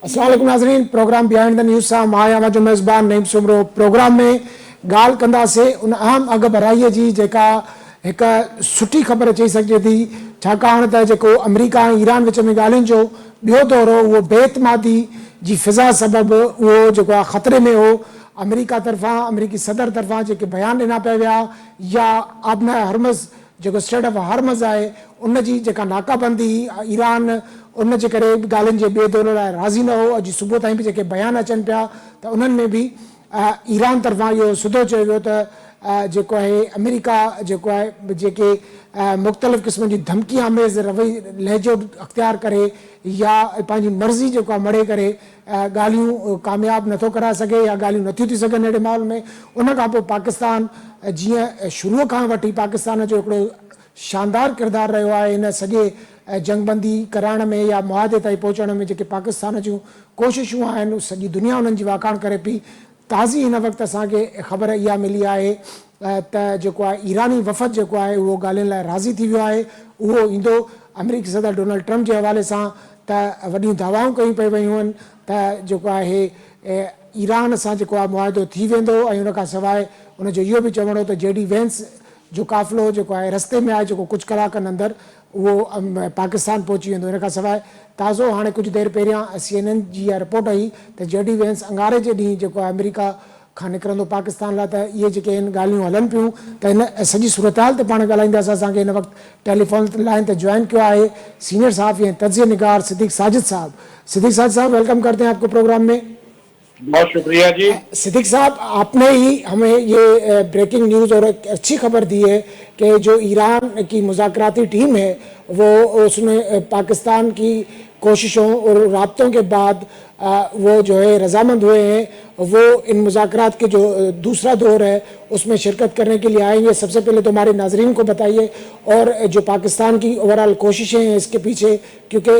अस्सलाम वालेकुम नाज़रीन, प्रोग्राम बिहाइंड द न्यूज़ सां मां आहियां जो मेज़बान नईम सुमरो। प्रोग्राम में ॻाल्हि कंदासीं उन अहम अघ भराईअ जी जेका हिकु सुठी ख़बर चई सघिजे थी, छाकाणि त जेको अमेरिका ऐं ईरान विच में ॻाल्हियुनि जो ॿियो दौरु हो उहो बेतमादी जी फिज़ा सबबु उहो जेको आहे ख़तरे में हो। अमेरिका तरफ़ां अमेरिकी सदर तरफ़ां जेके बयान ॾिना पिया विया या आबना हरमज़ जेको स्टेट ऑफ हरमज़ आहे उन जी जेका नाकाबंदी ईरान उन जे करे ॻाल्हियुनि जे ॿिए दौर लाइ राज़ी न हो। अॼु सुबुह ताईं बि जेके बयान अचनि पिया त उन्हनि में बि ईरान तरफ़ां इहो सिधो चयो वियो त जेको आहे अमेरिका जेको आहे जेके मुख़्तलिफ़ क़िस्म जी धमकी आमेज़ लहजो अख़्तियार करे या पंहिंजी मर्ज़ी जेको आहे मड़े करे ॻाल्हियूं कामयाबु नथो कराए सघे या ॻाल्हियूं नथियूं थी सघनि अहिड़े माहौल में। उन खां पोइ पाकिस्तान जीअं शुरूअ खां वठी पाकिस्तान जो हिकिड़ो शानदार किरदारु रहियो आहे इन सॼे जंगबंदी कराइण में या मुआदे ताईं पहुचण में। जेके पाकिस्तान जूं कोशिशूं आहिनि सॼी दुनिया उन्हनि जी वाखाण करे पई। ताज़ी हिन वक़्तु असांखे ख़बर इहा मिली आहे त जेको आहे ईरानी वफ़द जेको आहे उहो ॻाल्हियुनि लाइ राज़ी थी वियो आहे। उहो ईंदो अमेरिकी सदर डोनाल्ड ट्रम्प जे हवाले सां त वॾियूं दावाऊं कयूं पई वियूं आहिनि त जेको आहे ईरान सां जेको आहे मुआदो थी वेंदो। ऐं उन खां सवाइ उनजो इहो बि चवणो त जेडी वेंस जो क़ाफ़िलो जेको आहे रस्ते में आहे जेको कुझु कलाकनि अंदरि उहो पाकिस्तान पहुची वेंदो। इन खां सवाइ ताज़ो हाणे कुझु देरि पहिरियां CNN जी इहा रिपोर्ट आई त जेडी वेंस अंगारे जे ॾींहुं जेको आहे अमेरिका खां निकिरंदो पाकिस्तान लाइ। त इहे जेके आहिनि ॻाल्हियूं हलनि पियूं त हिन सॼी सूरत हाल ते पाण ॻाल्हाईंदासीं। असांखे हिन वक़्तु टेलीफोन लाइन ते ज्वाइन किया है सीनियर साहब ऐं तजिया निगार सिद्दीक साजिद साहब। सिद्दीक साजिद साहब वेलकम करते हैं आपको प्रोग्राम में। बहुत शुक्रिया जी। सिद्दीक साहब आपने ही हमें ये ब्रेकिंग न्यूज़ और एक अच्छी खबर दी है कि जो ईरान की मुज़ाकराती टीम है वो उसमें पाकिस्तान की कोशिशों और राब्तों के बाद वो जो है रजामंद हुए हैं। वो इन मुज़ाकरात के जो दूसरा दौर है उसमें शिरकत करने के लिए आएंगे। सबसे पहले तो हमारे नाजरीन को बताइए और जो पाकिस्तान की ओवरऑल कोशिशें हैं इसके पीछे, क्योंकि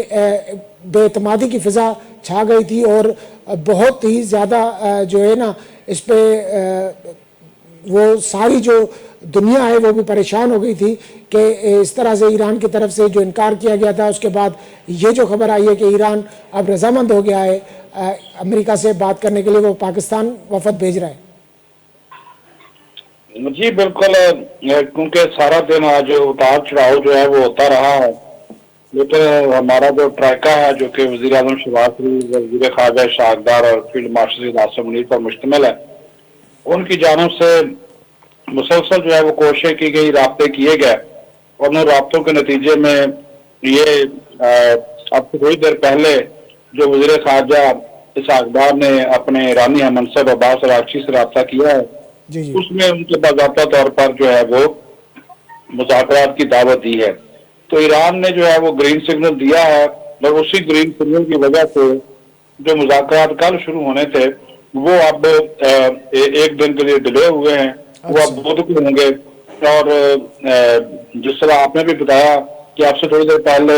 बेतमादी की फ़िज़ा छा गई थी और बहुत ही ज़्यादा जो है ना इस पर वो सारी जो दुनिया है वो भी परेशान हो गई थी कि इस तरह से ईरान की तरफ से जो इनकार किया गया था उसके बाद ये जो खबर आई है कि ईरान अब रजामंद हो गया है अमेरिका से बात करने के लिए, वो पाकिस्तान वफद भेज रहा है। जी बिल्कुल, क्योंकि सारा दिन आज उतार चढ़ाव जो है वो होता रहा है, लेकिन हमारा जो ट्रैका है जो कि वज़ीर आज़म शहबाज शरीफ, वज़ीर ख़ारजा शाहदार और फील्ड मार्शल आसिम मुनीर पर मुश्तमिल है, उनकी जानिब से मुसलसल जो है वो कोशिशें की गई, राब्ते किए गए और उन राब्तों के नतीजे में ये अब थोड़ी देर पहले जो वज़ीर ख़ारजा शाहदार ने अपने ईरानी हमनसब अब्बास अराग़ची से रब्ता किया है उसमें उनके बाज़ाब्ता तौर पर जो है वो मुज़ाकरात की दावत दी है। तो ईरान ने जो है वो ग्रीन सिग्नल दिया है और उसी ग्रीन सिग्नल की वजह से जो मुज़ाकरात कल शुरू होने थे वो अब एक दिन के लिए डिले हुए हैं। वो अब बुध को होंगे। और जिस तरह आपने भी बताया कि आपसे थोड़ी देर पहले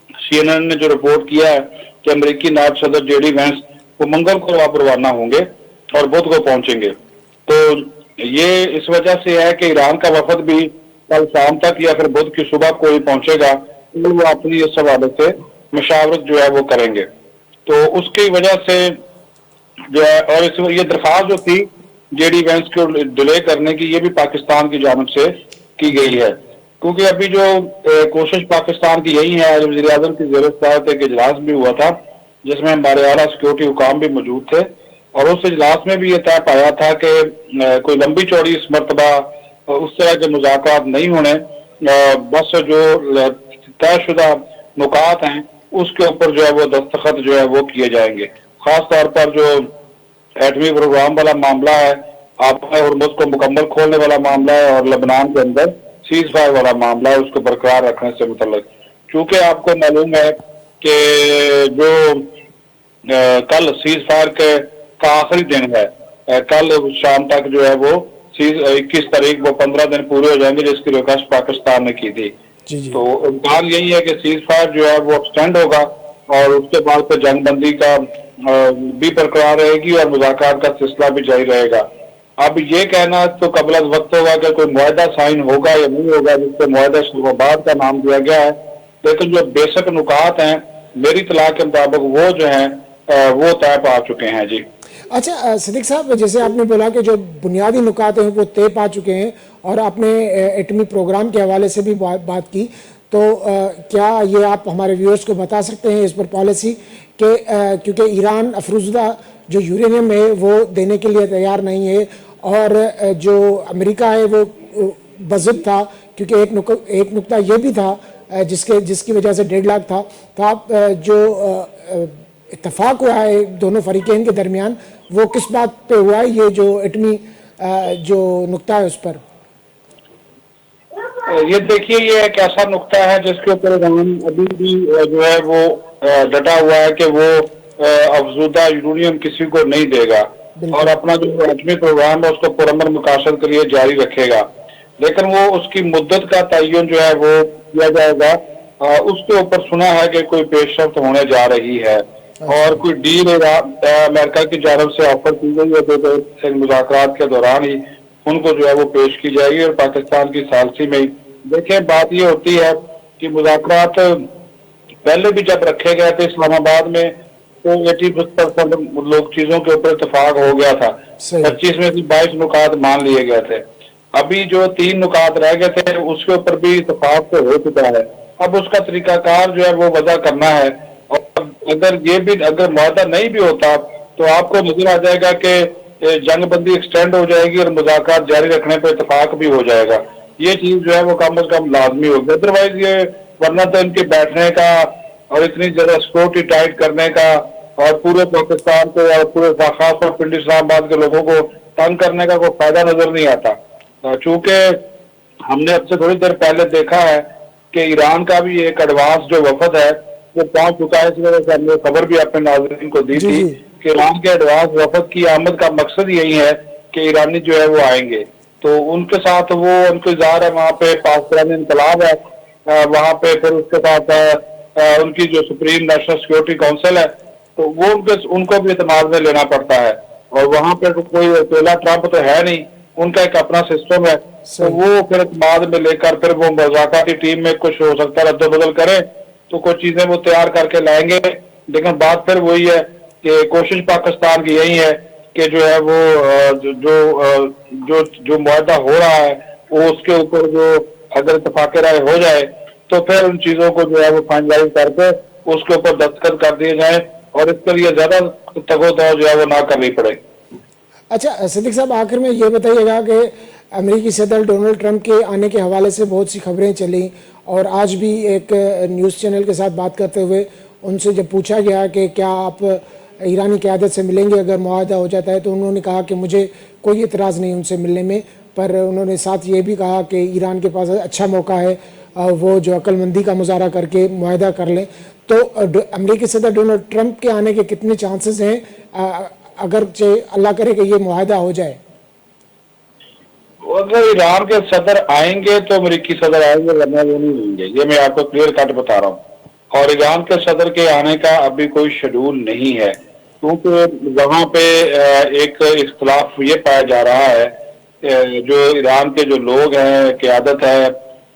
CNN ने जो रिपोर्ट किया है कि अमेरिकी नायब सदर जेडी वेंस वो मंगल को अब रवाना होंगे और बुध को पहुंचेंगे। तो ये इस वजह से है कि ईरान का वफद भी कल शाम तक या फिर बुध की सुबह को ही पहुंचेगा, तो वो अपनी इस हवाले से मशावरत जो है वो करेंगे। तो उसकी वजह से जो है और इस ये दरख्वास्त जो थी जेडी वेंस को डिले करने की, ये भी पाकिस्तान की जानिब से की गई है, क्योंकि अभी जो कोशिश पाकिस्तान की यही है। आज वज़ीर आज़म की ज़ेर-ए-सदारत एक इजलास भी हुआ था जिसमें हमारे आला सिक्योरिटी हुकाम भी मौजूद थे और उस इजलास में भी ये तय पाया था कि कोई लंबी चौड़ी इस मरतबा उस तरह के मुज़ाकरात नहीं होने, बस जो तयशुदा नुकात हैं उसके ऊपर जो है वो दस्तखत जो है वो किए जाएंगे। खास तौर पर जो एटमी प्रोग्राम वाला मामला है, आपने हरमुज़ को मुकम्मल खोलने वाला मामला है और लबनान के अंदर सीज फायर वाला मामला है उसको बरकरार रखने से मुतल्लिक। चूंकि आपको मालूम है कि जो कल सीज फायर का आखिरी दिन है, कल शाम तक जो है वो 21 तारीख वो 15 दिन पूरे हो जाएंगे जिसकी रिक्वेस्ट पाकिस्तान ने की थी। तो इम्कान यही है कि सीज फायर जो है वो एक्सटेंड होगा और उसके बाद फिर जंगबंदी का भी बरकरार रहेगी और मुज़ाकरात का सिलसिला भी जारी रहेगा। अब ये कहना तो कबल अज़ वक्त होगा कि कोई मुआहदा साइन होगा या नहीं होगा, जिससे मुआहदा इस्लामाबाद का नाम दिया गया है, लेकिन जो बेसिक नुकात हैं میری اطلاع کے مطابق وہ جو ہیں وہ طے پا چکے ہیں جی۔ اچھا صدیق صاحب، جیسے آپ نے بولا کہ جو بنیادی نکات ہیں وہ طے پا چکے ہیں، اور آپ نے ایٹمی پروگرام کے حوالے سے بھی بات کی، تو کیا یہ آپ ہمارے ویورز کو بتا سکتے ہیں اس پر پالیسی کہ کیونکہ ایران افروزدہ جو یورینیم ہے وہ دینے کے لیے تیار نہیں ہے، اور جو امریکہ ہے وہ بضد تھا، کیونکہ ایک نکتہ یہ بھی تھا جس کی وجہ سے 1.5 لاکھ تھا، تو آپ جو اتفاق ہوا ہے دونوں فریقین کے درمیان وہ کس بات پہ ہوا ہے، یہ جو ایٹمی جو نکتہ ہے اس پر؟ یہ دیکھیے، یہ ایک ایسا نقطہ ہے جس کے اوپر ایران ابھی بھی جو ہے وہ ڈٹا ہوا ہے کہ وہ افزودہ یورینیم کسی کو نہیں دے گا، اور اپنا جو ایٹمی پروگرام ہے اس کو پرامن مقاصد کے لیے جاری رکھے گا، لیکن وہ اس کی مدت کا تعین جو ہے وہ کیا جائے گا۔ اس کے اوپر سنا ہے کہ کوئی پیش رفت ہونے جا رہی ہے، اور کوئی ڈیل امریکہ کی جانب سے آفر کی گئی ہے، مذاکرات کے دوران ہی ان کو جو ہے وہ پیش کی جائے گی، اور پاکستان کی ثالثی میں ہی۔ دیکھیں، بات یہ ہوتی ہے کہ مذاکرات پہلے بھی جب رکھے گئے تھے اسلام آباد میں تو 80% لوگ چیزوں کے اوپر اتفاق ہو گیا تھا، 25 میں سے 22 نکات مان لیے گئے تھے۔ ابھی جو 3 نکات رہ گئے تھے اس کے اوپر بھی اتفاق تو ہو چکا ہے، اب اس کا طریقہ کار جو ہے وہ وضع کرنا ہے، اور اگر معاہدہ نہیں بھی ہوتا تو آپ کو نظر آ جائے گا کہ جنگ بندی ایکسٹینڈ ہو جائے گی اور مذاکرات جاری رکھنے پہ اتفاق بھی ہو جائے گا۔ یہ چیز جو ہے وہ کم از کم لازمی ہوگی، ادروائز یہ ورنہ تو ان کے بیٹھنے کا اور اتنی زیادہ سیکورٹی ٹائٹ کرنے کا اور پورے پاکستان کو اور پورے خاص طور پنڈی اسلام آباد کے لوگوں کو تنگ کرنے کا کوئی فائدہ نظر نہیں آتا۔ چونکہ ہم نے اب سے تھوڑی دیر پہلے دیکھا ہے کہ ایران کا بھی ایک ایڈوانس جو وفد ہے وہ پہنچ چکا ہے، اس وجہ سے ہم نے خبر بھی اپنے ناظرین کو دی تھی کہ ایران کے ایڈوانس وفد کی آمد کا مقصد یہی ہے کہ ایرانی جو ہے وہ آئیں گے، تو ان کے ساتھ وہ ان کو اظہار ہے، وہاں پہ پاسداران انقلاب ہے، وہاں پہ پھر اس کے ساتھ ان کی جو سپریم نیشنل سیکورٹی کونسل ہے، تو وہ ان کو بھی اعتماد میں لینا پڑتا ہے، اور وہاں پہ کوئی اکیلا ٹرمپ تو ہے نہیں، ان کا ایک اپنا سسٹم ہے، تو وہ پھر اعتماد میں لے کر پھر وہ مذاکراتی ٹیم میں کچھ ہو سکتا ہے رد و بدل کریں تو کچھ چیزیں وہ تیار کر کے لائیں گے، لیکن بات پھر وہی ہے کہ کوشش پاکستان کی یہی ہے کہ جو ہے وہ جو معاہدہ ہو رہا ہے وہ اس کے اوپر جو اگر اتفاق رائے ہو جائے تو پھر ان چیزوں کو جو ہے وہ فائنلائز کر کے اس کے اوپر دستخط کر دیے جائیں، اور اس کے لیے زیادہ تگودو جو ہے وہ نہ کرنی پڑے۔ اچھا صدیق صاحب، آخر میں یہ بتائیے گا کہ امریکی صدر ڈونلڈ ٹرمپ کے آنے کے حوالے سے بہت سی خبریں چلیں، اور آج بھی ایک نیوز چینل کے ساتھ بات کرتے ہوئے ان سے جب پوچھا گیا کہ کیا آپ ایرانی قیادت سے ملیں گے اگر معاہدہ ہو جاتا ہے، تو انہوں نے کہا کہ مجھے کوئی اعتراض نہیں ان سے ملنے میں، پر انہوں نے ساتھ یہ بھی کہا کہ ایران کے پاس اچھا موقع ہے وہ جو عقل مندی کا مظاہرہ کر کے معاہدہ کر لیں۔ تو امریکی صدر ڈونلڈ ٹرمپ کے آنے کے کتنے چانسز ہیں اگرچہ اللہ کرے کہ یہ معاہدہ ہو جائے؟ اگر ایران کے صدر آئیں گے تو امریکی صدر آئیں گے، ورنہ وہ نہیں آئیں گے، یہ میں آپ کو کلیئر کٹ بتا رہا ہوں۔ اور ایران کے صدر کے آنے کا ابھی کوئی شیڈول نہیں ہے، کیونکہ وہاں پہ ایک اختلاف یہ پایا جا رہا ہے، جو ایران کے جو لوگ ہیں، قیادت ہے،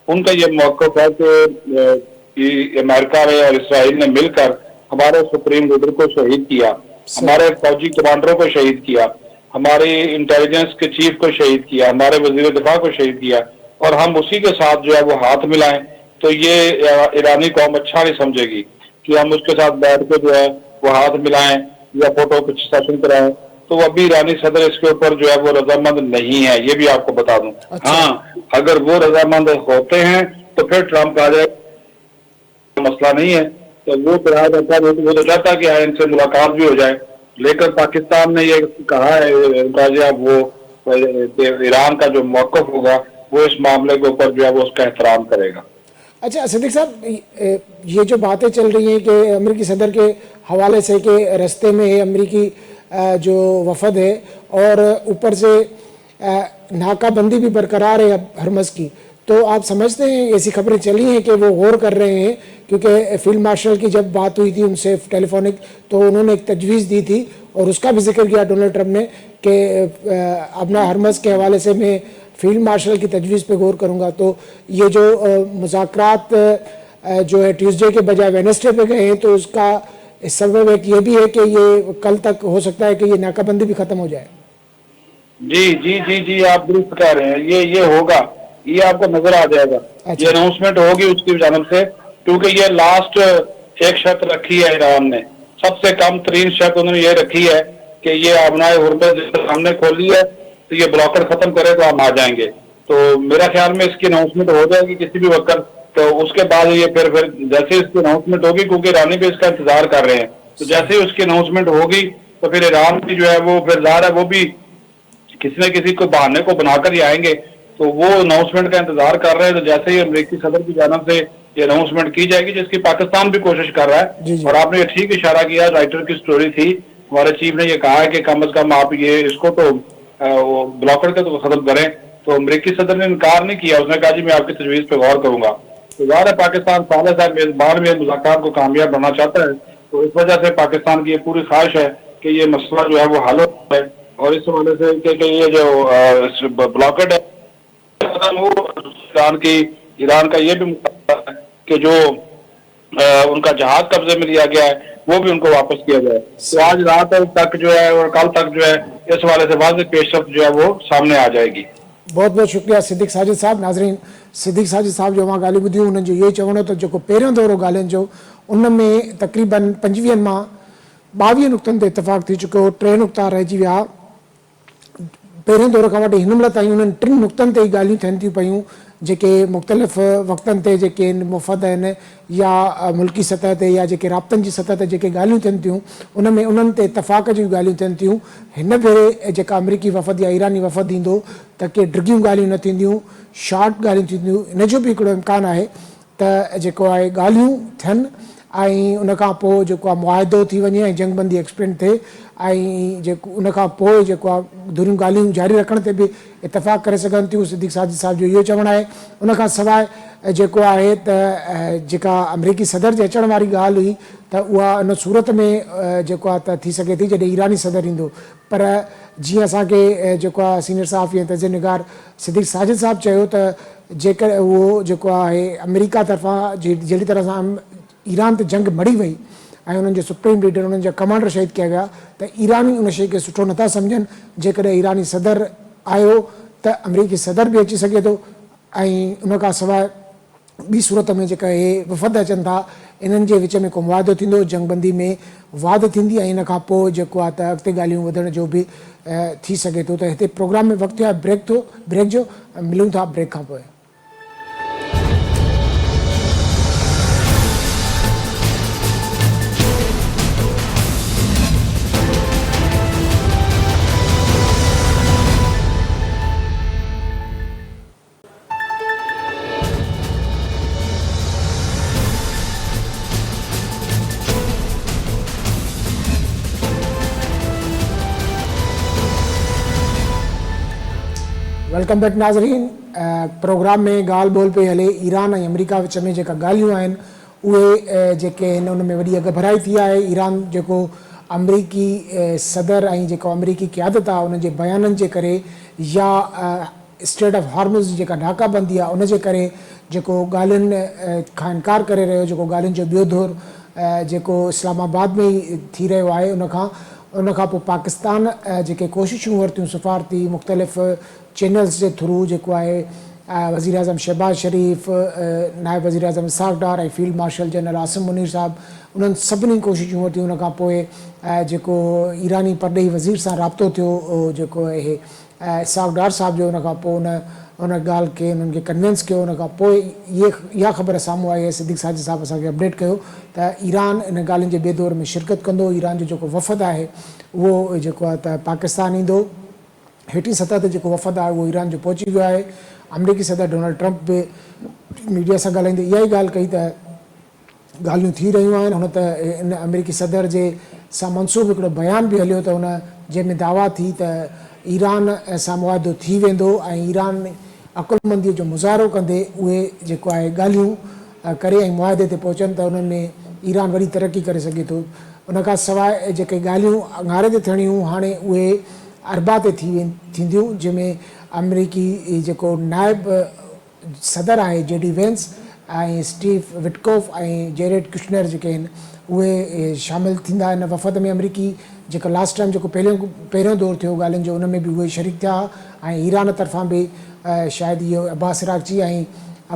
ان کا یہ موقف ہے کہ امریکہ نے اور اسرائیل نے مل کر ہمارے سپریم لیڈر کو شہید کیا، ہمارے فوجی کمانڈروں کو شہید کیا، ہماری انٹیلیجنس کے چیف کو شہید کیا، ہمارے وزیر دفاع کو شہید کیا، اور ہم اسی کے ساتھ جو ہے وہ ہاتھ ملائیں تو یہ ایرانی قوم اچھا نہیں سمجھے گی کہ ہم اس کے ساتھ بیٹھ کے جو ہے وہ ہاتھ ملائیں یا فوٹو سیشن کرائیں، تو ابھی ایرانی صدر اس کے اوپر جو ہے وہ رضامند نہیں ہے، یہ بھی آپ کو بتا دوں۔ ہاں، اگر وہ رضامند ہوتے ہیں تو پھر ٹرمپ آ جائے، مسئلہ نہیں ہے، تو وہ تو چاہتا کہ ان سے ملاقات بھی ہو جائے، لیکن پاکستان نے یہ کہا ہے وہ ایران کا جو موقف ہوگا وہ اس معاملے کے اوپر جو ہے وہ اس کا احترام کرے گا۔ اچھا صدیق صاحب، یہ جو باتیں چل رہی ہیں کہ امریکی صدر کے حوالے سے کہ رستے میں امریکی جو وفد ہے اور اوپر سے ناکہ بندی بھی برقرار ہے اب ہرمز کی، تو آپ سمجھتے ہیں ایسی خبریں چلی ہیں کہ وہ غور کر رہے ہیں؟ کیونکہ فیلڈ مارشل کی جب بات ہوئی تھی ان سے ٹیلی فونک تو انہوں نے ایک تجویز دی تھی اور اس کا بھی ذکر کیا ڈونلڈ ٹرمپ نے کہ اپنا ہرمز کے حوالے سے میں فیلڈ مارشل کی تجویز پہ غور کروں گا۔ تو یہ جو مذاکرات जो है ट्यूसडे के बजाय वेडनेसडे पे गए हैं, तो उसका सबब एक ये भी है कि ये कल तक हो सकता है कि ये नाकाबंदी भी खत्म हो जाए। जी जी जी जी, आप दुरुस्त कह रहे हैं, ये होगा, ये आपको नजर आ जाएगा। अच्छा। ये अनाउंसमेंट होगी उसकी जानब से, क्योंकि ये लास्ट एक शर्त रखी है ईरान ने, सबसे कम तरीन शर्त उन्होंने ये रखी है कि ये अपनाए हुर्मुज़ हमने खोली है तो ये ब्लॉकर खत्म करे तो हम आ जाएंगे। तो मेरा ख्याल में इसकी अनाउंसमेंट हो जाएगी किसी भी वक्त, तो उसके बाद ये फिर जैसे इसकी अनाउंसमेंट होगी, क्योंकि ईरानी भी इसका इंतजार कर रहे हैं, तो जैसे ही उसकी अनाउंसमेंट होगी तो फिर ईरान की जो है वो फिर ज़ाहिर है वो भी किसी न किसी को बहाने को बनाकर ही आएंगे, तो वो अनाउंसमेंट का इंतजार कर रहे हैं। तो जैसे ही अमेरिकी सदर की जानब से ये अनाउंसमेंट की जाएगी, जिसकी पाकिस्तान भी कोशिश कर रहा जी, है, जी। और आपने ये ठीक इशारा किया, राइटर की स्टोरी थी, हमारे चीफ ने ये कहा है कि कम अज कम आप ये इसको तो ब्लॉकर के तो खत्म करें। तो अमेरिकी सदर ने इनकार नहीं किया, उसने कहा जी मैं आपकी तजवीज पे गौर करूंगा। तो ज़ाहिर है पाकिस्तान साल साल मेजबान में मुलाकात को कामयाब बनना चाहता है, तो इस वजह से पाकिस्तान की ये पूरी ख्वाहिश है कि ये मसला जो है वो हल हो जाए, और इस हवाले से कि ये जो ब्लॉकेड है ईरान का ये भी मुद्दा है कि जो उनका जहाज कब्जे में लिया गया है वो भी उनको वापस किया जाए। तो आज रात तक जो है और कल तक जो है इस हवाले से वाज़ेह पेशरफ्त जो है वो सामने आ जाएगी। बहुत बहुत शुक्रिया सिद्दीक़ साजिद साहब। नाज़रीन, सिद्दीक़ साजिद साहब जो मां ॻाल्हियूं ॿुधियूं, उन्हनि जो इहो ई चवणो त जेको पहिरियों दौरो ॻाल्हियुनि जो, उन में तक़रीबन 25 मां 22 नुक़्तनि ते इतफ़ाक़ थी चुको, 3 नुक़्ता रहिजी विया। पहिरियों दौर खां वठी हिनमहिल ताईं उन्हनि 3 नुक़्तनि ते ई ॻाल्हियूं थियनि थियूं पियूं, जेके मुख़्तलिफ़ वक़्तनि ते जेके मुफ़द आहिनि, या मुल्की सतह ते या जेके राब्तनि जी सतह ते जेके ॻाल्हियूं थियनि थियूं, उन में उन्हनि ते इतफ़ाक़ जूं ॻाल्हियूं थियनि थियूं। हिन भेरे जेका अमरीकी वफ़द या ईरानी वफ़द ईंदो त के डिघियूं ॻाल्हियूं न थींदियूं, शॉर्ट ॻाल्हियूं थींदियूं, इन जो बि हिकिड़ो इम्कानु आहे त जेको आहे ॻाल्हियूं थियनि ऐं उन खां पोइ जेको आहे मुआहिदो थी वञे ऐं जंगबंदी एक्सपेंड थिए, ऐं जेको उन खां पोइ जेको आहे दुरियूं ॻाल्हियूं जारी रखण ते बि इतफ़ाक़ करे सघनि थियूं। सिद्दीक़ साजिद साहब जो इहो चवणु आहे। उन खां सवाइ जेको आहे त जेका अमरीकी सदर जे अचण वारी ॻाल्हि हुई त उहा उन सूरत में जेको आहे त थी सघे थी जॾहिं ईरानी सदर ईंदो, पर जीअं असांखे जेको आहे सीनियर सहाफ़ी ऐं तज़ीर निगार सिद्दीक़ साजिद साहब चयो त जेकर उहो जेको आहे अमेरिका तरफ़ां जहिड़ी तरह सां ईरान ते जंग मड़ी वई ऐं उन्हनि जो सुप्रीम लीडर, उन्हनि जा कमांडर शहीद कया विया, त ईरानी उन शइ खे सुठो नथा सम्झनि। जेकॾहिं ईरानी सदर आयो त अमरीकी सदर बि अची सघे थो, ऐं उन खां सवाइ ॿी सूरत में जेका इहे वफ़द अचनि था, इन्हनि जे विच में को मुआदो थींदो, जंगबंदी में वाध थींदी, ऐं इन खां पोइ जेको आहे त अॻिते ॻाल्हियूं वधण जो बि थी सघे थो। त हिते प्रोग्राम में वक़्तु आहे ब्रेक जो, मिलूं था ब्रेक खां पोइ। वेलकम बैक नाज़रीन। प्रोग्राम में ॻाल्हि ॿोल पई हले ईरान ऐं अमरीका विच में जेका ॻाल्हियूं आहिनि उहे जेके आहिनि उन में वॾी अगभराई थी आहे। ईरान जेको अमरीकी सदर ऐं जेको अमरीकी क़यादत आहे उन जे बयाननि जे करे, या स्ट्रेट ऑफ हॉर्मुज़ जी जेका नाकाबंदी आहे उन जे करे जेको ॻाल्हियुनि खां इनकार करे रहियो, जेको ॻाल्हियुनि जो ॿियो दौर जेको इस्लामाबाद में ई थी रहियो आहे, उन खां पोइ पाकिस्तान जेके कोशिशूं वरितियूं सफ़ारती मुख़्तलिफ़ चैनल्स जे थ्रू, जेको आहे वज़ीर अज़म शहबाज शरीफ़, नायब वज़ीर अज़म इसाक़ डार ऐं field marshal general Asim Munir sahab, उन्हनि सभिनी कोशिशूं वरितियूं। उन खां पोइ जेको ईरानी परॾेही वज़ीर सां राब्तो थियो, जेको आहे इसाक़ डार साहब जो, उन खां पोइ उन ॻाल्हि खे उन्हनि खे कन्विंस कयो। उन खां पोइ इहा ख़बर साम्हूं आई आहे, सिद्दीक़ साजिद साहब असांखे अपडेट कयो त ईरान इन ॻाल्हियुनि जे ॿिए दौर में शिरकत कंदो। ईरान जो जेको वफ़द आहे उहो जेको आहे त पाकिस्तान ईंदो। हेठी सतह ते जेको वफ़द आहे उहो ईरान जो पहुची वियो आहे। अमरीकी सदर डोनाल्ड ट्रंप बि मीडिया सां ॻाल्हाईंदे इहा ई ॻाल्हि कई त ॻाल्हियूं थी रहियूं आहिनि। हुन त इन अमरीकी सदर जे सां मनसूब हिकिड़ो बयान बि हलियो त हुन जंहिंमें दावा थी त ईरान सां मुआदो थी वेंदो ऐं ईरान अकुलमंदीअ जो मुज़ाहिरो कंदे उहे जेको आहे ॻाल्हियूं करे ऐं मुआदे ते पहुचनि त उन्हनि में ईरान वरी तरक़ी करे सघे थो। उन खां सवाइ जेके ॻाल्हियूं अंगारे ते थियणियूं हाणे उहे अरबा ते थींदियूं, जंहिंमें अमरीकी जेको नायब सदर आहे JD वेंस ऐं स्टीव विटकोफ ऐं जेरेड कुशनर जेके आहिनि उहे शामिलु थींदा हिन वफ़द में। अमरीकी जेको लास्ट टाइम जेको पहिरियों दौरु थियो ॻाल्हियुनि जो उन में बि उहे शरीक थिया ऐं ईरान तरफ़ां बि शायदि इहो अब्बास इराक़ची ऐं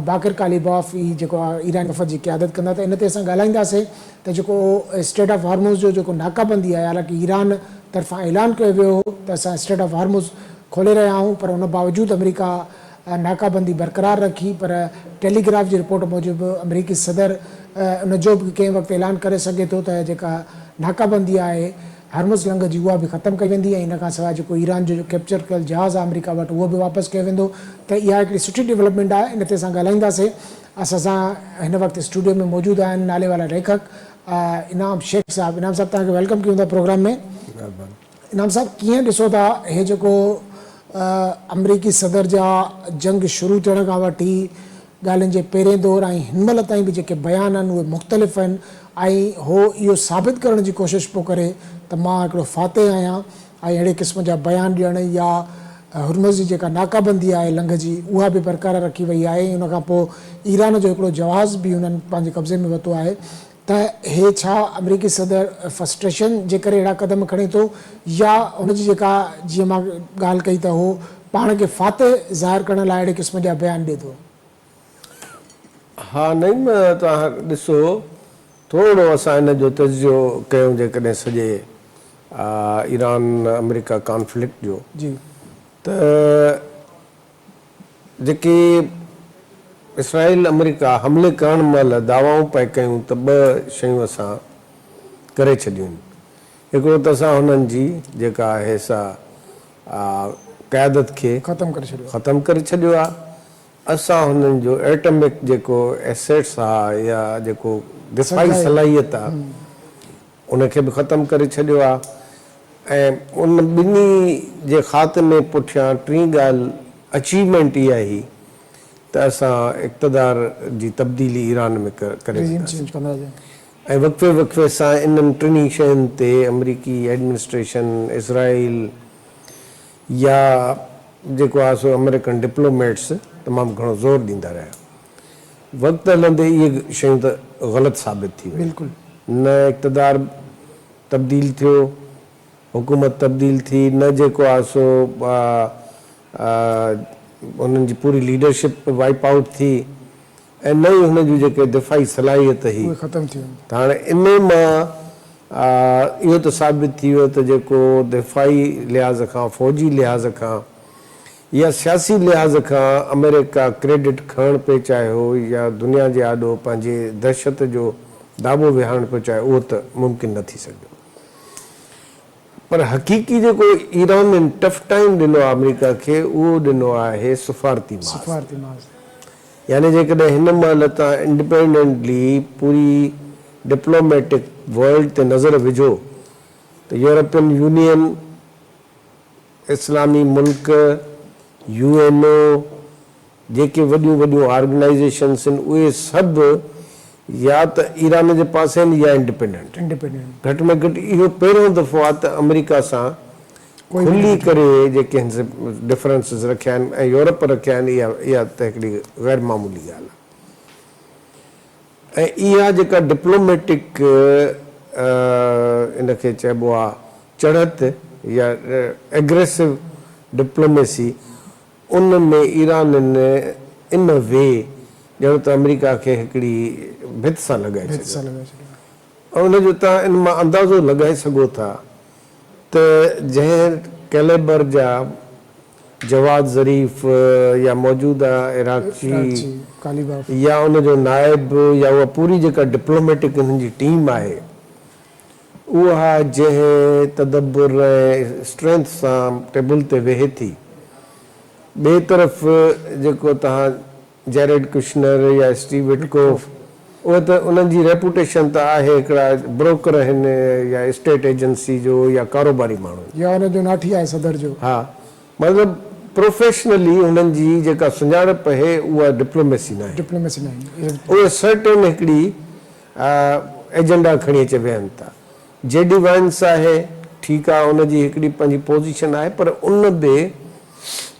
बाक़िर कालिबाफ ई जेको आहे ईरान वफ़द जी क़यादत कंदा। त इन ते असां ॻाल्हाईंदासीं त जेको स्टेट ऑफ हार्मोज़ जो जेको नाकाबंदी आहे, हालांकि ईरान तरफ़ां ऐलान कयो वियो हो त असां स्टेट ऑफ हार्मोज़ खोले रहिया आहियूं, पर उन बावजूदि अमरीका नाकाबंदी बरक़रार रखी। पर टेलीग्राफ जी रिपोर्ट मूजिबि अमरीकी सदर उन जो बि कंहिं वक़्तु ऐलान करे सघे थो त जेका नाकाबंदी आहे हार्मज़ लंघ जी उहा बि ख़तमु कई वेंदी ऐं इन खां सवाइ जेको ईरान जो कैप्चर कयल जहाज़ आहे अमरीका वटि उहो बि वापसि कयो वेंदो। त इहा हिकिड़ी सुठी डेवलपमेंट आहे, इन ते असां ॻाल्हाईंदासीं। असां सां हिन वक़्तु स्टूडियो में मौजूदु आहिनि नाले वारा लेखक इनाम शेख साहब। इनाम साहब तव्हांखे वेलकम कयूं था प्रोग्राम में। इनाम साहब, कीअं ॾिसो था हे जेको अमरीकी सदर जा जंग शुरू थियण खां वठी ॻाल्हियुनि जे पहिरें दौरु ऐं हिनमहिल ताईं बि जेके बयान आहिनि उहे मुख़्तलिफ़ आहिनि ऐं हो इहो साबित करण जी कोशिशि पियो करे त मां हिकिड़ो फ़ातेह आहियां ऐं अहिड़े क़िस्म जा बयान ॾियण या हुर्मुज़ जी जेका नाकाबंदी आहे लंघ जी उहा बि बरक़रार रखी वई आहे। उन खां पोइ ईरान जो हिकिड़ो जहाज़ बि हुननि पंहिंजे कब्ज़े में वरितो आहे। त हे छा अमरीकी सदर फ्रस्ट्रेशन जे करे अहिड़ा क़दम खणे थो या हुनजी जेका जीअं मां ॻाल्हि कई त हो पाण खे फ़ातेह ज़ाहिर करण लाइ अहिड़े क़िस्म जा बयान ॾिए थो? हा, नहीं तव्हां ॾिसो, थोरो असां हिन जो तजियो कयूं जेकॾहिं सॼे ईरान अमेरिका कॉन्फ्लिक्ट जो जी, त जेके इसराइल अमेरिका हमले करण महिल दावाऊं पिया कयूं त ॿ शयूं असां करे छॾियूं आहिनि। हिकिड़ो त असां हुननि जी जेका आहे सा क़यादत खे ख़तमु करे छॾियो आहे। असां हुननि जो एटमिक जेको एसेट्स आहे या जेको दिफ़ाई सलाहियत आहे उनखे बि ख़तमु करे छॾियो आहे। ऐं उन ॿिन्ही जे खात्मे पुठियां टीं ॻाल्हि अचीवमेंट इहा ई त असां इक़्तिदार जी तब्दीली ईरान में करे ऐं वक़्फ़े वक़्फ़े सां इन्हनि टिनी शयुनि ते अमरीकी एडमिनिस्ट्रेशन, इसराइल या जेको आहे सो अमेरिकन डिप्लोमेट्स तमामु घणो ज़ोर ॾींदा रहिया। वक़्तु हलंदे इहे शयूं त ग़लति साबित थी वई। बिल्कुलु न इक़्तिदार तब्दील थियो, हुकूमत तब्दील थी, न जेको आहे सो उन्हनि जी पूरी लीडरशिप वाइप आउट थी ऐं न ई हुन जूं जेके दिफ़ाई सलाहियत हुई ख़तमु थी। त हाणे इन मां इहो त साबित थी वियो त जेको दिफ़ाई लिहाज़ खां, फ़ौजी लिहाज़ खां या सियासी लिहाज़ खां अमेरिका क्रेडिट खणणु पियो चाहियो या दुनिया जे आॾो पंहिंजे दहशत जो दाबो विहारणु पियो चाहे उहो त मुमकिन न थी सघियो। पर हक़ीक़ी जेको ईरान में टफ टाइम ॾिनो आहे अमेरिका खे उहो ॾिनो आहे सफ़ारती माज़। यानी जेकॾहिं हिन महिल तव्हां इंडिपेंडेंटली पूरी डिप्लोमेटिक वर्ल्ड ते नज़र विझो त यूरोपियन यूनियन, इस्लामी मुल्क, UNO जेके वॾियूं वॾियूं ऑर्गेनाइज़ेशन्स आहिनि उहे सभु या त ईरान जे पासे आहिनि या इंडिपेंडेंट। घटि में घटि इहो पहिरियों दफ़ो आहे त अमेरिका सां खुली करे जेके डिफरेंसिस रखिया आहिनि ऐं यूरोप रखिया आहिनि इहा त हिकिड़ी ग़ैर मामूली ॻाल्हि आहे। ऐं इहा जेका डिप्लोमेटिक इनखे चइबो आहे चढ़त या एग्रेसिव डिप्लोमेसी उन में ईरान इन वे ॼण त अमेरिका खे हिकिड़ी भित सां लॻाए छॾियो ऐं उनजो तव्हां इन मां अंदाज़ो लॻाए सघो था त जंहिं कैलेबर जा जवाद ज़रीफ़ या मौजूदा इराक़ी या उनजो नाइब या उहा पूरी जेका डिप्लोमेटिक हिननि जी टीम आहे उहा जंहिं तदब्बुर ऐं स्ट्रेंथ सां टेबल ते वेहे थी, ॿिए तरफ़ जेको तव्हां जेरेड कुशनर या स्टीव विटकोफ उहे त उन्हनि जी रेपुटेशन त आहे हिकिड़ा ब्रोकर आहिनि या स्टेट एजेंसी जो या कारोबारी माण्हू या उनजो नाठी आहे सदर जो। हा, मतिलबु प्रोफेशनली हुननि जी जेका सुञाणप आहे उहा डिप्लोमेसी न आहे। उहे सर्टेन हिकिड़ी एजेंडा खणी अचे विहनि था। जेडी वाइंस आहे, ठीकु आहे, उनजी हिकिड़ी पंहिंजी पोज़ीशन आहे, पर उन बि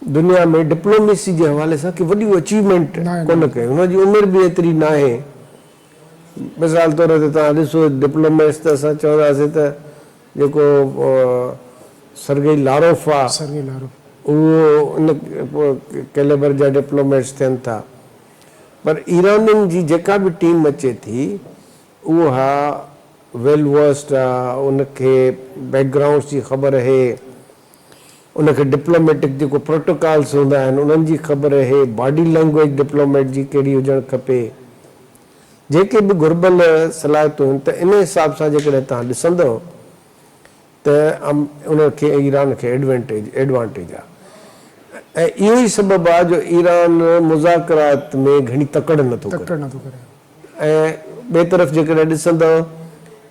दुनिया में डिप्लोमेसी जे हवाले सां कि वॾियूं अचीवमेंट कोन कयूं, हुनजी उमिरि बि एतिरी न आहे। मिसाल तौर ते तव्हां ॾिसो डिप्लोमेट्स त असां चवंदासीं त जेको सरगेई लारोफ आहे, सरगेई लारोफ, उहो इन कैलेबर जा डिप्लोमेट्स थियनि था। पर ईरानियुनि जी जेका बि टीम अचे थी उहा वेल वर्स्ड आहे, उनखे बैकग्राउंड्स जी ख़बर आहे, उनखे डिप्लोमेटिक जेको प्रोटोकॉल्स हूंदा आहिनि उन्हनि जी ख़बर आहे, बॉडी लैंग्वेज डिप्लोमेट जी कहिड़ी हुजणु खपे, जेके बि घुर्बल सलाहियतूं आहिनि। त इन हिसाब सां जेकॾहिं तव्हां ॾिसंदव त उनखे ईरान खे एडवांटेज आहे। ऐं इहो ई सबबु आहे जो ईरान मुज़ाकरात में घणी तकड़ नथो करे। ऐं ॿिए तरफ़ जेकॾहिं ॾिसंदव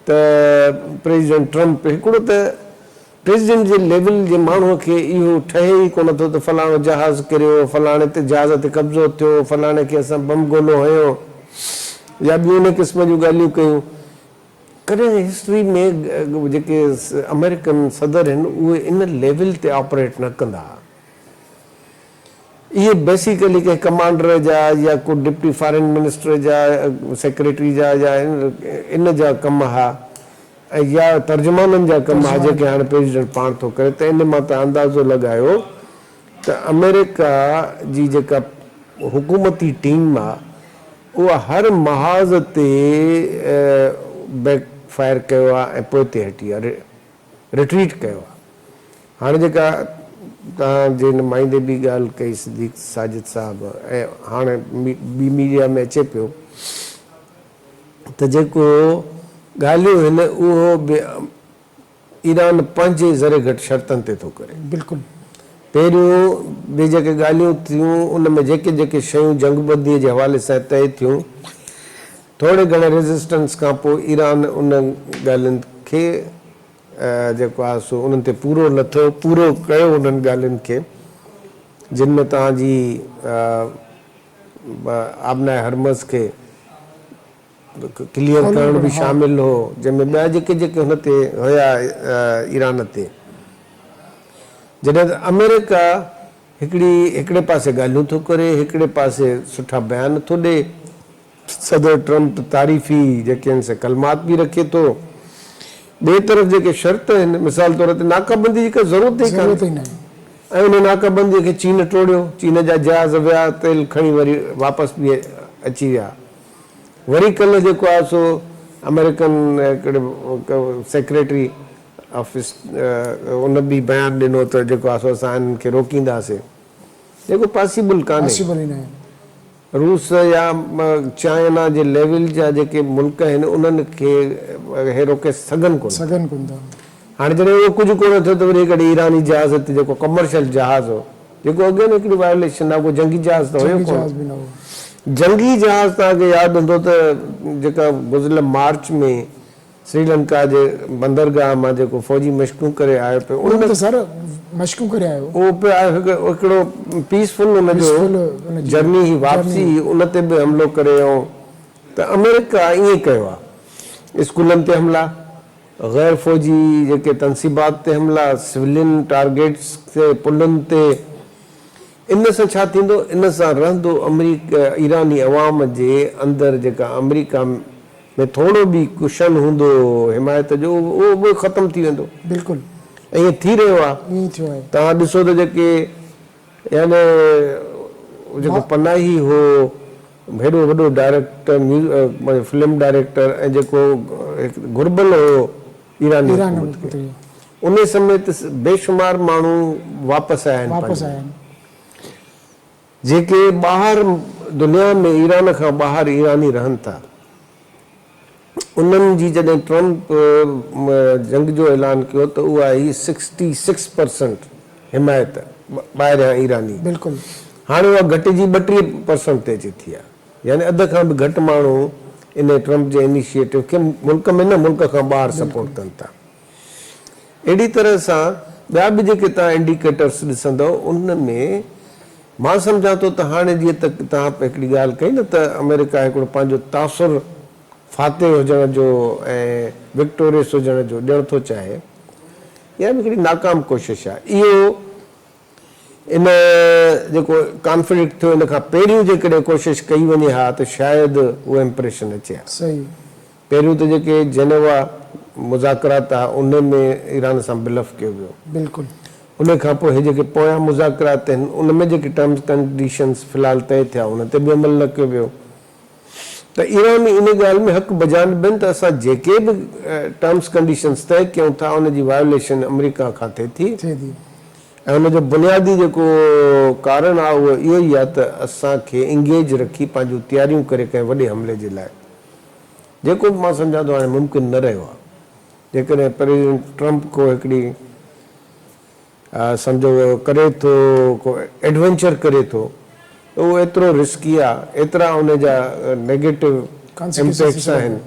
त प्रेसिडेंट ट्रम्प हिकिड़ो त प्रेसिडेंट जे लेवल जे माण्हूअ खे इहो ठहे ई कोन थो त फलाणो जहाज़ किरियो, फलाणे ते जहाज़ ते कब्ज़ो थियो, फलाणे खे असां बम गोलो हयो या ॿियूं उन क़िस्म जूं ॻाल्हियूं कयूं। कॾहिं हिस्ट्री में जेके अमेरिकन सदर आहिनि उहे इन लेवल ते ऑपरेट न कंदा। इहे बेसिकली कंहिं कमांडर जा या को डिप्टी फॉरेन मिनिस्टर जा, सेक्रेटरी जा या इन जा कम हुआ ऐं या तर्जुमाननि जा कम हुआ जेके हाणे प्रेसिडेंट पाण थो करे। त इन मां तव्हां अंदाज़ो लॻायो त अमेरिका जी जेका हुकूमती टीम आहे उहा हर महाज़ ते बैक फायर कयो आहे ऐं पोइ ते हटी आहे, रिट्रीट कयो आहे। हाणे जेका तव्हांजे नुमाइंदे बि ॻाल्हि कई सिद्दीक़ साजिद साहिबु, ऐं हाणे ॿी मीडिया में अचे पियो त जेको ॻाल्हियूं आहिनि उहो बि ईरान पंहिंजे ज़रे घटि शर्तनि ते थो करे। बिल्कुलु पहिरियों बि जेके ॻाल्हियूं थियूं उन में जेके जेके शयूं जंगबंदीअ जे हवाले सां तय थियूं, थोरे घणे रेज़िस्टेंस खां पोइ ईरान उन ॻाल्हियुनि खे जेको आहे सो उन्हनि ते पूरो कयो उन्हनि ॻाल्हियुनि खे, जिन में तव्हांजी आबनाए हरमज़ खे क्लियर करण बि शामिल हो, जंहिंमें ॿिया जेके जेके हुन ते हुया ईरान ते। जॾहिं त अमेरिका हिकिड़े पासे ॻाल्हियूं थो करे, हिकिड़े पासे सुठा बयान थो ॾे, सदर ट्रम्प तारीफ़ी जेके आहिनि से कलमात बि रखे थो। ॿिए तरफ़ जेके शर्त आहिनि, मिसाल तौर ते नाकाबंदी जी का ज़रूरत ई कान्हे, ऐं उन नाकाबंदीअ खे चीन टोड़ियो, चीन जा जहाज़ विया, तेल खणी वरी वापसि बि अची विया। वरी कल्ह जेको आहे सो अमेरिकन हिकिड़े सेक्रेटरी ऑफिस उन बि बयानु ॾिनो त जेको आहे सो असां हिननि खे रोकींदासीं, जेको पॉसिबल कान्हे। रूस या चाइना जे लेवल जा जेके मुल्क आहिनि उन्हनि खे हे रोके सघनि कोन था। हाणे जॾहिं उहो कुझु कोन थियो त वरी हिकिड़े ईरानी जहाज़ ते जेको कमर्शियल जहाज़ हो, जेको अॻे में हिकिड़ी वायोलेशन आहे, उहो जंगी जहाज़ त हुयो कोन। जंगी जहाज़ तव्हांखे यादि हूंदो त जेका गुज़िरियल मार्च में श्रीलंका जे बंदरगाह मां जेको फ़ौजी मशक़ूं करे आयो पियो, उहो हिकिड़ो पीसफुल हुनजो जर्नी ही वापसी, उन ते बि हमिलो करे आयो। त अमेरिका ईअं कयो आहे, स्कूलनि ते हमला, गैर फ़ौजी जेके तनसीबात ते हमला, सिविलियन टारगेट्स ते, पुलनि ते। इन सां छा थींदो, इन सां रहंदो ईरानी अवाम जे अंदरि जेका अमेरिका में थोरो बि कुशन हूंदो हिमायत जो, उहो बि ख़तमु थी वेंदो। बिल्कुलु ईअं थी रहियो आहे। तव्हां ॾिसो त जेके यानी जेको पनाही हो, हेॾो वॾो डायरेक्टर, फिल्म डायरेक्टर, ऐं जेको घुर्बल हो ईरानी, उन समेत बेशुमार माण्हू वापसि आया आहिनि, जेके ॿाहिरि दुनिया में ईरान खां ॿाहिरि ईरानी रहनि था। उन्हनि जी जॾहिं ट्रम्प जंग जो ऐलान कयो त उहा आई 66% हिमायत ॿाहिरियां ईरानी। बिल्कुलु हाणे उहा घटिजी 32% ते अची थी आहे, यानी अध खां बि घटि माण्हू इन ट्रम्प जे इनिशिएटिव खे मुल्क में न मुल्क खां ॿाहिरि सपोर्ट कनि था। अहिड़ी तरह सां ॿिया बि जेके तव्हां इंडिकेटर्स ॾिसंदव उन में मां सम्झां थो त हाणे जीअं त तव्हां हिकिड़ी ॻाल्हि कई न त अमेरिका हिकिड़ो पंहिंजो तासुर फाते हुजण जो ऐं विक्टोरियस हुजण जो ॾियणु थो चाहे, इहा बि हिकिड़ी नाकाम कोशिशि आहे। इहो इन जेको कॉन्फ्लिक्ट थियो इन खां पहिरियों जेकॾहिं कोशिशि कई वञे हा त शायदि उहो इम्प्रेशन अचे हा। सही पहिरियों त जेके जेनेवा मुज़ाकरात आहे उन में ईरान सां बिलफ कयो वियो, बिल्कुलु उन खां पोइ हे जेके पोयां मुज़ाकरात आहिनि उन में जेके टर्म्स कंडीशन्स फ़िलहालु तइ थिया उन ते बि अमल न कयो वियो। त ईरान इन ॻाल्हि में हक़ बजानबनि त असां जेके बि टर्म्स कंडीशन्स तइ कयूं था उनजी वायोलेशन अमेरिका खां थिए थी, थिए थी। ऐं हुनजो बुनियादी जेको कारण आहे उहो इहो ई आहे त असांखे इंगेज रखी पंहिंजूं तयारियूं करे कंहिं वॾे हमले जे लाइ, जेको बि मां सम्झां थो हाणे मुमकिन न रहियो आहे। जेकॾहिं प्रेसिडेंट ट्रम्प को हिकिड़ी सम्झो करे थो, को एडवेंचर करे थो, त उहो एतिरो रिस्की आहे, एतिरा उनजा नेगेटिव इम्पैक्ट्स आहिनि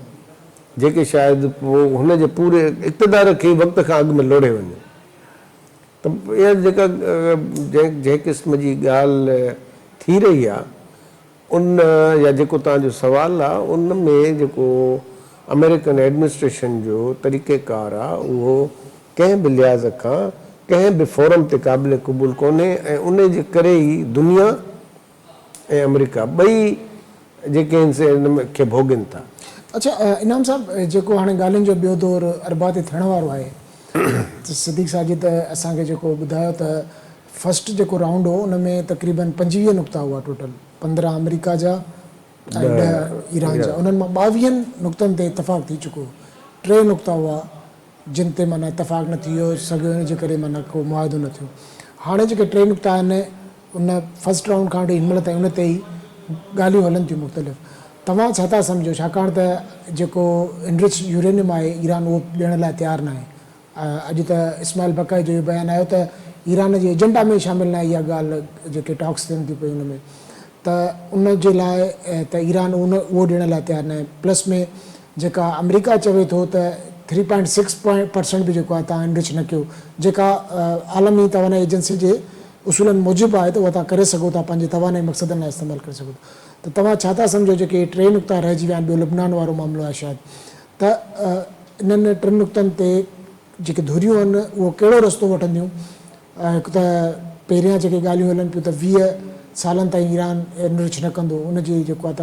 जेके शायदि पोइ हुनजे पूरे इक़्तिदार खे वक़्त खां अॻु में लोड़े वञे। त इहा जेका जंहिं क़िस्म जी ॻाल्हि थी रही आहे उन या जेको तव्हांजो सुवालु आहे उन में जेको अमेरिकन एडमिनिस्ट्रेशन जो तरीक़ेकार आहे उहो कंहिं बि लिहाज़ खां कंहिं बि फोरम ते क़ाबिल क़बूल कोन्हे, ऐं उन जे करे ई दुनिया ऐं अमेरिका ॿई जेके आहिनि से इन खे भोगनि था। अच्छा इनाम साहब, जेको हाणे ॻाल्हियुनि जो ॿियो दौर अरबा ते थियण वारो आहे, त सिद्दीक़ साजिद असांखे जेको ॿुधायो त फस्ट जेको राउंड हो उन में तक़रीबन 25 नुक़्ता हुआ टोटल, 15 अमेरिका जा ऐं 10 ईरान जा। उन्हनि मां 22 नुक़्तनि ते इतफ़ाक़ थी चुको, 3 नुक़्ता हुआ जिन ते माना इतफ़ाक़ न थी सघियो, इन जे करे माना को मुआदो न थियो। हाणे जेके 3 नुक़्ता आहिनि उन फस्ट राउंड खां वठी हिनमहिल ताईं उन ते ई ॻाल्हियूं हलनि थियूं मुख़्तलिफ़। तव्हां छा था सम्झो, छाकाणि त जेको इनरिच यूरेनियम आहे ईरान उहो ॾियण लाइ तयारु न आहे। अॼु त इस्माइल बकाई जो इहो बयानु आयो त ईरान जे एजेंडा में शामिल न आहे इहा ॻाल्हि, जेके टॉक्स थियनि थियूं पई उन में, त उन जे लाइ त ईरान उहो ॾियण लाइ तयारु न आहे। प्लस में जेका अमेरिका चवे थो त 3.6% बि जेको आहे तव्हां इनरिच न कयो, जेका आलमी तवानाई एजेंसी जे उसूलनि मूजिबि आहे त उहा तव्हां करे सघो था, पंहिंजे तवानाई मक़सदनि लाइ इस्तेमालु करे सघो था। त तव्हां छा था सम्झो जेके 3 नुक़्ता रहिजी विया आहिनि, ॿियो लबनान वारो मामिलो आहे शायदि, त इन्हनि 3 नुक़्तनि ते जेके धुरियूं आहिनि उहो कहिड़ो रस्तो वठंदियूं? हिकु त पहिरियां जेके ॻाल्हियूं हलनि पियूं त 20 सालनि ताईं ईरान इनरिच न कंदो, उनजी जेको आहे त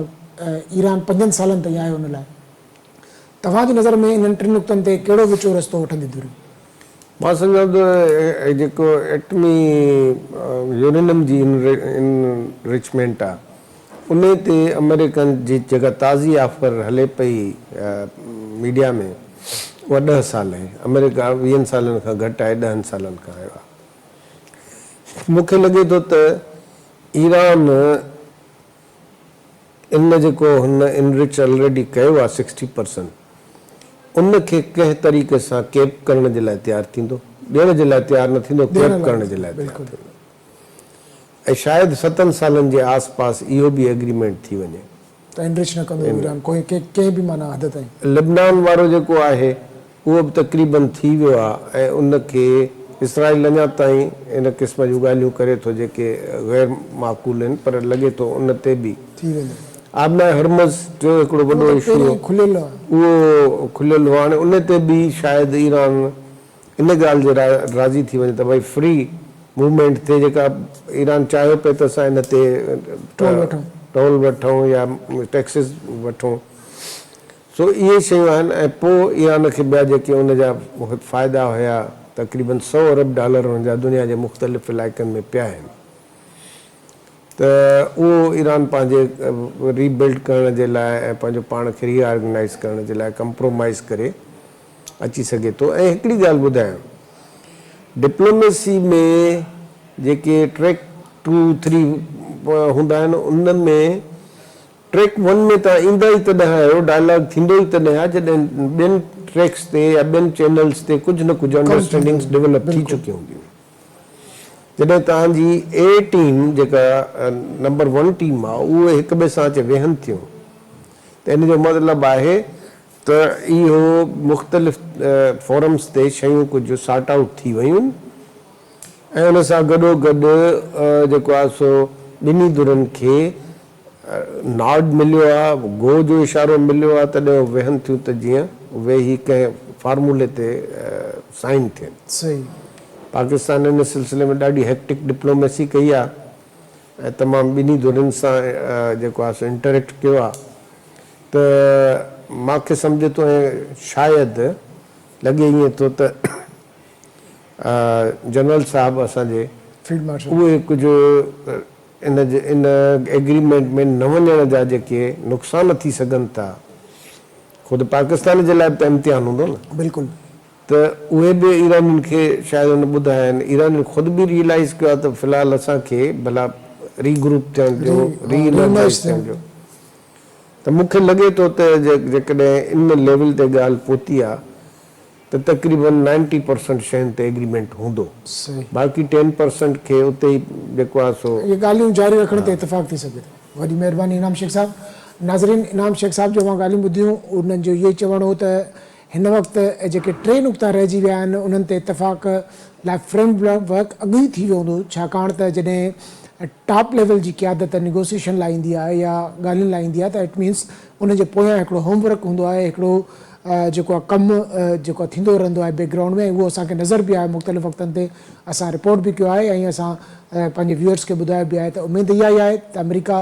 ईरान 5 सालनि ताईं आहे उन लाइ। तव्हांजी नज़र में इन्हनि 3 नुक़्तनि ते कहिड़ो विचो रस्तो वठंदी धुरियूं? मां सम्झां थो जेको एटमी यूरेनियम जी इनरिचमेंट आहे उन ते अमेरिकन जी जेका ताज़ी ऑफर हले पई मीडिया में उहा 10 साल आहे। अमेरिका 20 सालनि खां घटि आहे, 10 सालनि खां आयो आहे। मूंखे लॻे थो त ईरान इन जेको हुन इनरिच ऑलरेडी कयो आहे 60%, उनखे कंहिं तरीक़े सां केप करण जे लाइ तयारु थींदो, ॾियण जे लाइ तयारु न थींदो, केप करण जे लाइ तयारु थींदो। ऐं शायदि 7 सालनि जे आसपास इहो बि एग्रीमेंट थी वञे त इनरिच न कंदो ईरान कंहिं बि माना हद ताईं। लेबनान वारो जेको आहे उहो बि तक़रीबन थी वियो आहे, ऐं उनखे इसराइल अञा ताईं इन क़िस्म जूं ॻाल्हियूं करे थो जेके गैर माक़ूल आहिनि, पर लॻे थो उन ते बि थी वेंदो। आबना हरमज़ जो हिकिड़ो वॾो इशू खुलियल आहे, उहो खुलियल हो। हाणे उन ते बि शायदि ईरान इन ॻाल्हि जे राज़ी थी वञे त भई फ्री मूवमेंट थिए, जेका ईरान चाहियो पिए त असां इन ते टोल वठूं या टैक्सिस वठूं। सो इहे शयूं आहिनि। ऐं पोइ ईरान खे ॿिया जेके उनजा फ़ाइदा हुया तक़रीबन $100 अरब हुनजा दुनिया जे मुख़्तलिफ़ इलाइक़नि में पिया आहिनि, त उहो ईरान पंहिंजे रीबिल्ड करण जे लाइ ऐं पंहिंजो पाण खे रीऑर्गनाइज़ करण जे लाइ कंप्रोमाइज़ करे अची सघे थो। ऐं हिकिड़ी ॻाल्हि ॿुधायां, डिप्लोमेसी में जेके ट्रैक 2, 3 हूंदा आहिनि उन में ट्रैक 1 में तव्हां ईंदा ई तॾहिं आहियो, डायलॉग थींदो ई तॾहिं आहे जॾहिं ॿियनि ट्रैक्स ते या ॿियनि चैनल्स ते कुझु न कुझु अंडरस्टैंडिंग्स डेवलप थी चुकियूं हूंदियूं। जॾहिं तव्हांजी ए टीम जेका नंबर 1 टीम आहे उहे हिक ॿिए सां अचे वेहनि थियूं, त इन जो मतिलबु आहे त इहो मुख़्तलिफ़ फोरम्स ते शयूं कुझु सॉर्ट आउट थी वयूं आहिनि, ऐं उन सां गॾोगॾु जेको आहे सो ॿिन्ही धुरनि खे नॉड मिलियो आहे, गो जो इशारो मिलियो आहे, तॾहिं वेहनि थियूं त जीअं वेही कंहिं फार्मूले ते साइन थियनि। सही पाकिस्तान इन सिलसिले में ॾाढी हेक्टिक डिप्लोमेसी कई आहे ऐं तमामु ॿिन्ही धुरियुनि सां जेको आहे सो इंटरेक्ट कयो आहे त मूंखे सम्झे थो ऐं शायदि लॻे ईअं थो त जनरल साहिबु असांजे फील्ड मार्शल उहे कुझु इन एग्रीमेंट में न वञण जा जेके नुक़सान थी सघनि था ख़ुदि पाकिस्तान जे लाइ बि इम्तिहान हूंदो न बिल्कुलु त उहे बि ईरानियुनि खे शायदि हुन ॿुधाया आहिनि ईरानियुनि ख़ुदि बि रियलाइज़ कयो आहे त फ़िलहालु असांखे भला रीग्रुप थियण जो रीइनर्जाइज़ थियण जो त मूंखे लॻे थो त जेकॾहिं इन लेवल ते ॻाल्हि पहुती आहे त तक़रीबन 90% शयुनि ते एग्रीमेंट हूंदो सही बाक़ी 10% खे उते ई जेको आहे सो ये ॻाल्हियूं जारी रखण ते इतफ़ाक़ थी सघे थो वॾी महिरबानी इनाम शेख साहब नाज़रीन इनाम शेख साहब जो मां ॻाल्हियूं ॿुधियूं उन्हनि जो इहो ई चवणु हो त हिन वक़्तु जेके 3 नुक़्ता रहिजी विया आहिनि उन्हनि ते इतफ़ाक़ लाइ फ्रेमवर्क अॻु ई थी वियो हूंदो छाकाणि त जॾहिं टॉप लेवल जी क़यादत नेगोसिएशन लाइ ईंदी आहे या ॻाल्हियुनि लाइ ईंदी आहे त इट मीन्स उनजे पोयां हिकिड़ो होमवर्क हूंदो आहे हिकिड़ो जेको आहे कमु जेको थींदो रहंदो आहे बैकग्राउंड में उहो असांखे नज़र बि आहे मुख़्तलिफ़ वक़्तनि ते असां रिपोर्ट बि कयो आहे ऐं असां पंहिंजे व्यूअर्स खे ॿुधायो बि आहे त उमेदु इहा ई आहे त अमेरिका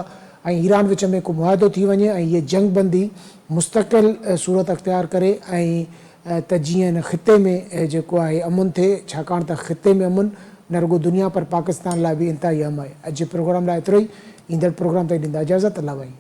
ऐं ईरान विच में को मुआदो थी वञे ऐं हीअ जंग बंदी मुस्तक़िल सूरत अख़्तियार करे ऐं त जीअं हिन ख़िते में जेको आहे अमुन थिए छाकाणि त ख़िते में अमुन न रुगो दुनिया पर पाकिस्तान लाइ बि इंतिहाई अहम आहे अॼु जे प्रोग्राम लाइ एतिरो ई ईंदड़ प्रोग्राम ताईं ॾींदा इजाज़त अल्लाह भाई